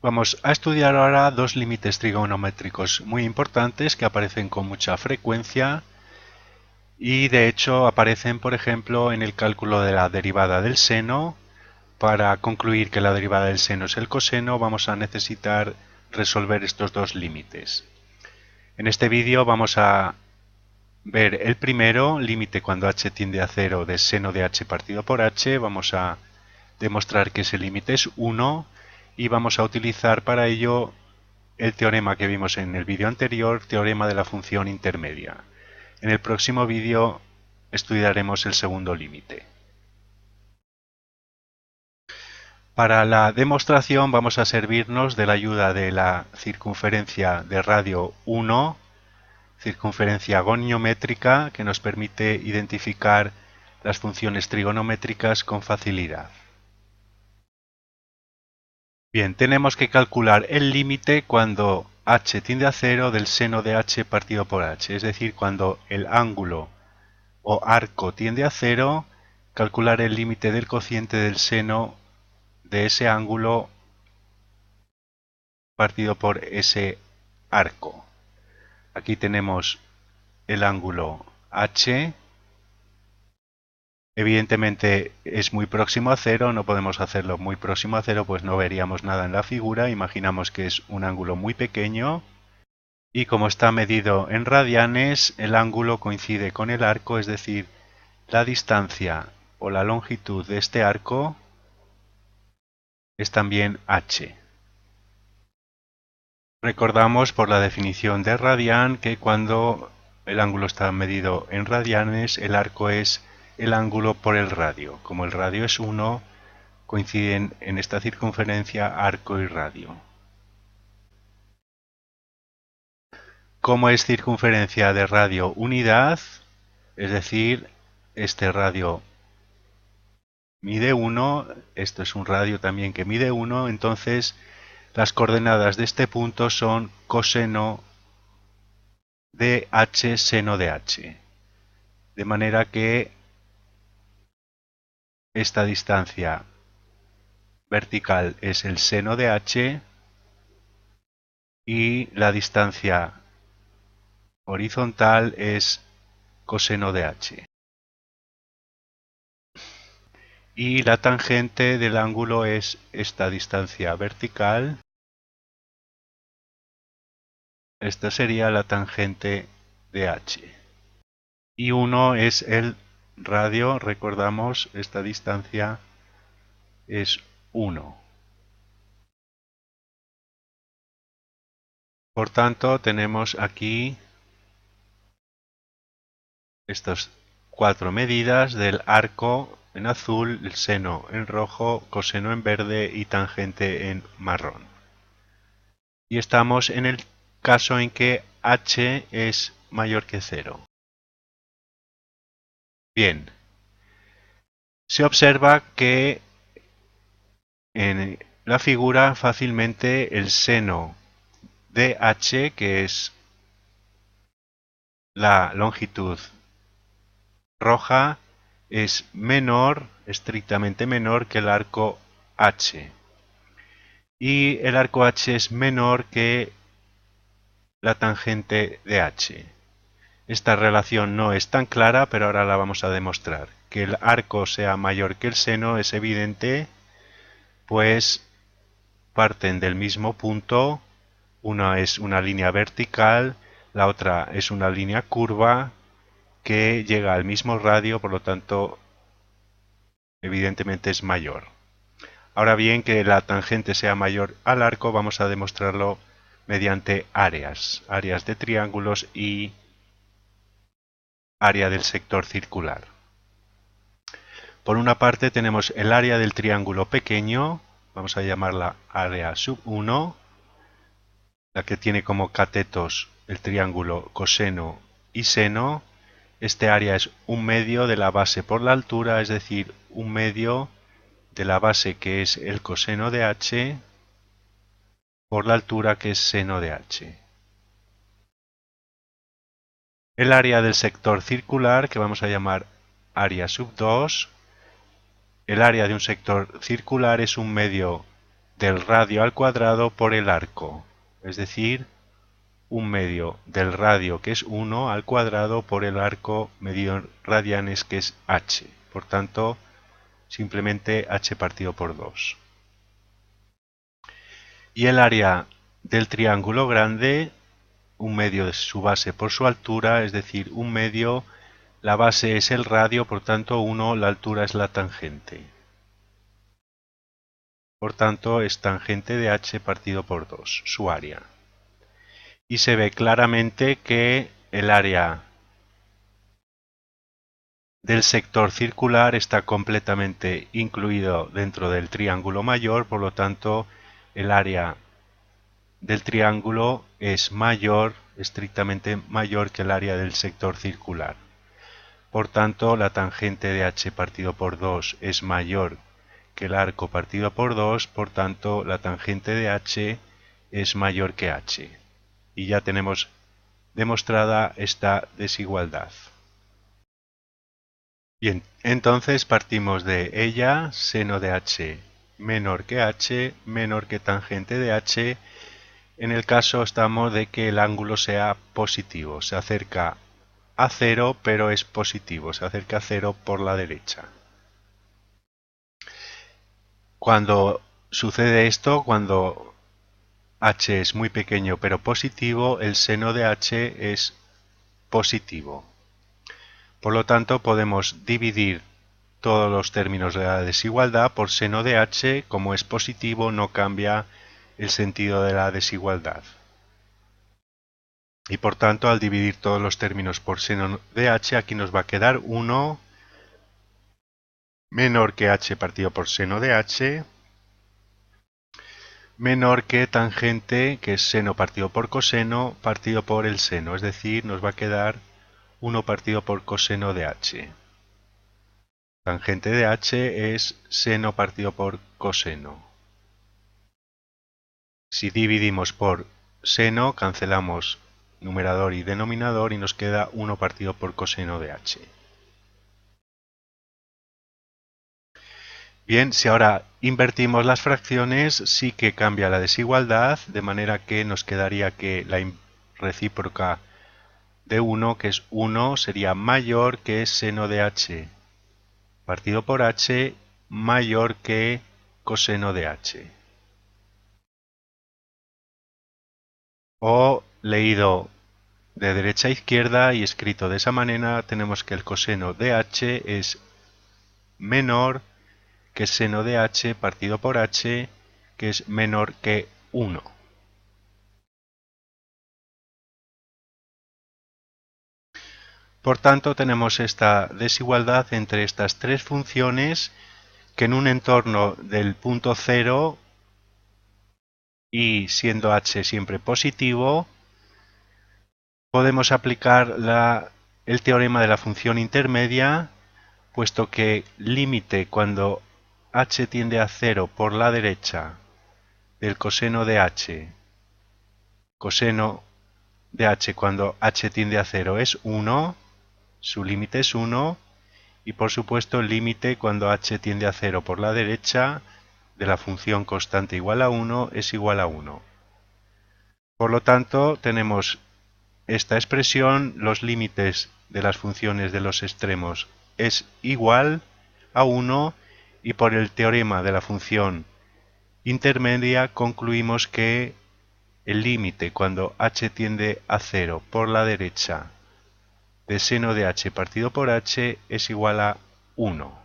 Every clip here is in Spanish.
Vamos a estudiar ahora dos límites trigonométricos muy importantes que aparecen con mucha frecuencia y de hecho aparecen, por ejemplo, en el cálculo de la derivada del seno. Para concluir que la derivada del seno es el coseno, vamos a necesitar resolver estos dos límites. En este vídeo vamos a ver el primero, límite cuando h tiende a 0 de seno de h partido por h. Vamos a demostrar que ese límite es 1 y vamos a utilizar para ello el teorema que vimos en el vídeo anterior, teorema de la función intermedia. En el próximo vídeo estudiaremos el segundo límite. Para la demostración vamos a servirnos de la ayuda de la circunferencia de radio 1, circunferencia goniométrica, que nos permite identificar las funciones trigonométricas con facilidad. Bien, tenemos que calcular el límite cuando h tiende a 0 del seno de h partido por h, es decir, cuando el ángulo o arco tiende a 0, calcular el límite del cociente del seno de ese ángulo partido por ese arco. Aquí tenemos el ángulo h. Evidentemente es muy próximo a 0, no podemos hacerlo muy próximo a 0, pues no veríamos nada en la figura. Imaginamos que es un ángulo muy pequeño y como está medido en radianes, el ángulo coincide con el arco, es decir, la distancia o la longitud de este arco es también h. Recordamos por la definición de radian que cuando el ángulo está medido en radianes, el arco es el ángulo por el radio. Como el radio es 1, coinciden en esta circunferencia arco y radio. Como es circunferencia de radio unidad, es decir, este radio mide 1, esto es un radio también que mide 1, entonces las coordenadas de este punto son coseno de h seno de h. De manera que esta distancia vertical es el seno de h y la distancia horizontal es coseno de h. Y la tangente del ángulo es esta distancia vertical. Esta sería la tangente de h. Y 1 es el radio, recordamos, esta distancia es 1. Por tanto, tenemos aquí estas 4 medidas del arco en azul, el seno en rojo, coseno en verde y tangente en marrón. Y estamos en el caso en que h es mayor que 0. Bien, se observa que en la figura fácilmente el seno de h, que es la longitud roja, es menor, estrictamente menor que el arco h. Y el arco h es menor que la tangente de h. Esta relación no es tan clara, pero ahora la vamos a demostrar. Que el arco sea mayor que el seno es evidente, pues parten del mismo punto. Una es una línea vertical, la otra es una línea curva que llega al mismo radio, por lo tanto, evidentemente es mayor. Ahora bien, que la tangente sea mayor al arco, vamos a demostrarlo mediante áreas de triángulos y área del sector circular. Por una parte tenemos el área del triángulo pequeño, vamos a llamarla área sub 1, la que tiene como catetos el triángulo coseno y seno. Este área es un medio de la base por la altura, es decir, un medio de la base que es el coseno de h por la altura que es seno de h. El área del sector circular, que vamos a llamar área sub 2, el área de un sector circular es un medio del radio al cuadrado por el arco, es decir, 1/2 del radio, que es 1, al cuadrado por el arco medido en radianes, que es h. Por tanto, simplemente h partido por 2. Y el área del triángulo grande, 1/2 de su base por su altura, es decir, 1/2, la base es el radio, por tanto 1, la altura es la tangente. Por tanto, es tangente de h partido por 2, su área. Y se ve claramente que el área del sector circular está completamente incluido dentro del triángulo mayor, por lo tanto, el área del triángulo es mayor, estrictamente mayor que el área del sector circular. Por tanto, la tangente de h partido por 2 es mayor que el arco partido por 2, por tanto, la tangente de h es mayor que h. Y ya tenemos demostrada esta desigualdad. Bien, entonces partimos de ella, seno de h menor que tangente de h. En el caso estamos de que el ángulo sea positivo, se acerca a 0, pero es positivo, se acerca a 0 por la derecha. Cuando sucede esto, cuando h es muy pequeño pero positivo, el seno de h es positivo. Por lo tanto, podemos dividir todos los términos de la desigualdad por seno de h. Como es positivo, no cambia el sentido de la desigualdad. Y por tanto, al dividir todos los términos por seno de h, aquí nos va a quedar 1 menor que h partido por seno de h, menor que tangente, que es seno partido por coseno, partido por el seno. Es decir, nos va a quedar 1 partido por coseno de h. Tangente de h es seno partido por coseno. Si dividimos por seno, cancelamos numerador y denominador y nos queda 1 partido por coseno de h. Bien, si ahora invertimos las fracciones, sí que cambia la desigualdad, de manera que nos quedaría que la recíproca de 1, que es 1, sería mayor que seno de h partido por h, mayor que coseno de h. O leído de derecha a izquierda y escrito de esa manera, tenemos que el coseno de h es menor que seno de h partido por h, que es menor que 1. Por tanto, tenemos esta desigualdad entre estas tres funciones que en un entorno del punto 0 y siendo h siempre positivo, podemos aplicar el teorema de la función intermedia, puesto que límite cuando h tiende a 0 por la derecha del coseno de h, coseno de h cuando h tiende a 0 es 1, su límite es 1, y por supuesto el límite cuando h tiende a 0 por la derecha de la función constante igual a 1 es igual a 1. Por lo tanto, tenemos esta expresión, los límites de las funciones de los extremos es igual a 1, y por el teorema de la función intermedia concluimos que el límite cuando h tiende a 0 por la derecha de seno de h partido por h es igual a 1.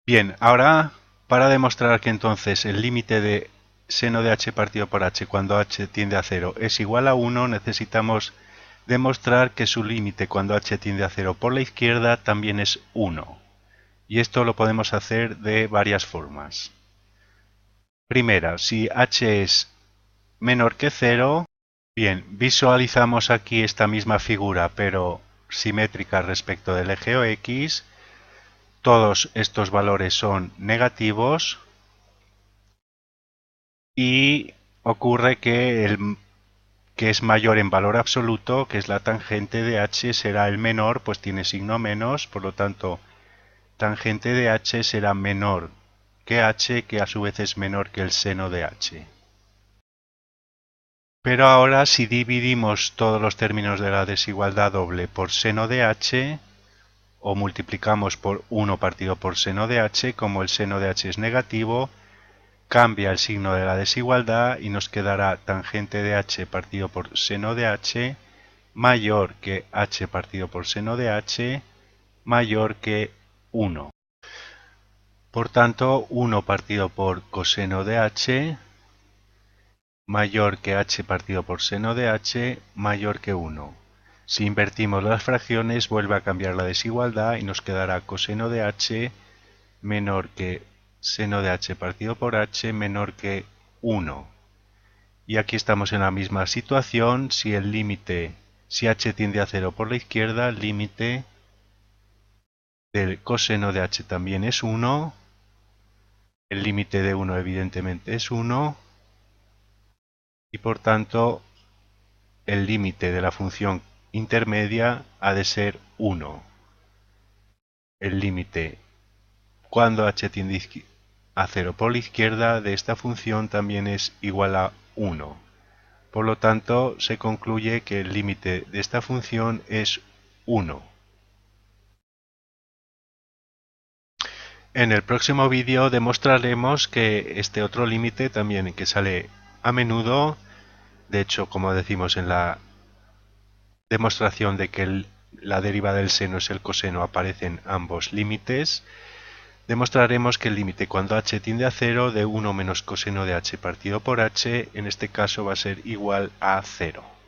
Bien, ahora para demostrar que entonces el límite de seno de h partido por h cuando h tiende a 0 es igual a 1, necesitamos demostrar que su límite cuando h tiende a 0 por la izquierda también es 1. Y esto lo podemos hacer de varias formas. Primera, si h es menor que 0, bien, visualizamos aquí esta misma figura, pero simétrica respecto del eje OX. Todos estos valores son negativos y ocurre que el que es mayor en valor absoluto, que es la tangente de h, será el menor, pues tiene signo menos, por lo tanto, tangente de h será menor que h, que a su vez es menor que el seno de h. Pero ahora si dividimos todos los términos de la desigualdad doble por seno de h, o multiplicamos por 1 partido por seno de h, como el seno de h es negativo, cambia el signo de la desigualdad y nos quedará tangente de h partido por seno de h mayor que h partido por seno de h mayor que 1. Por tanto, 1 partido por coseno de h mayor que h partido por seno de h mayor que 1. Si invertimos las fracciones vuelve a cambiar la desigualdad y nos quedará coseno de h menor que seno de h partido por h menor que 1. Y aquí estamos en la misma situación. Si el límite, si h tiende a 0 por la izquierda, el límite del coseno de h también es 1. El límite de 1 evidentemente es 1. Y por tanto el límite de la función intermedia ha de ser 1. El límite cuando h tiende a 0 por la izquierda de esta función también es igual a 1. Por lo tanto, se concluye que el límite de esta función es 1. En el próximo vídeo demostraremos que este otro límite también que sale a menudo, de hecho como decimos en la demostración de que la derivada del seno es el coseno, aparecen ambos límites. Demostraremos que el límite cuando h tiende a 0 de 1 menos coseno de h partido por h, en este caso va a ser igual a 0.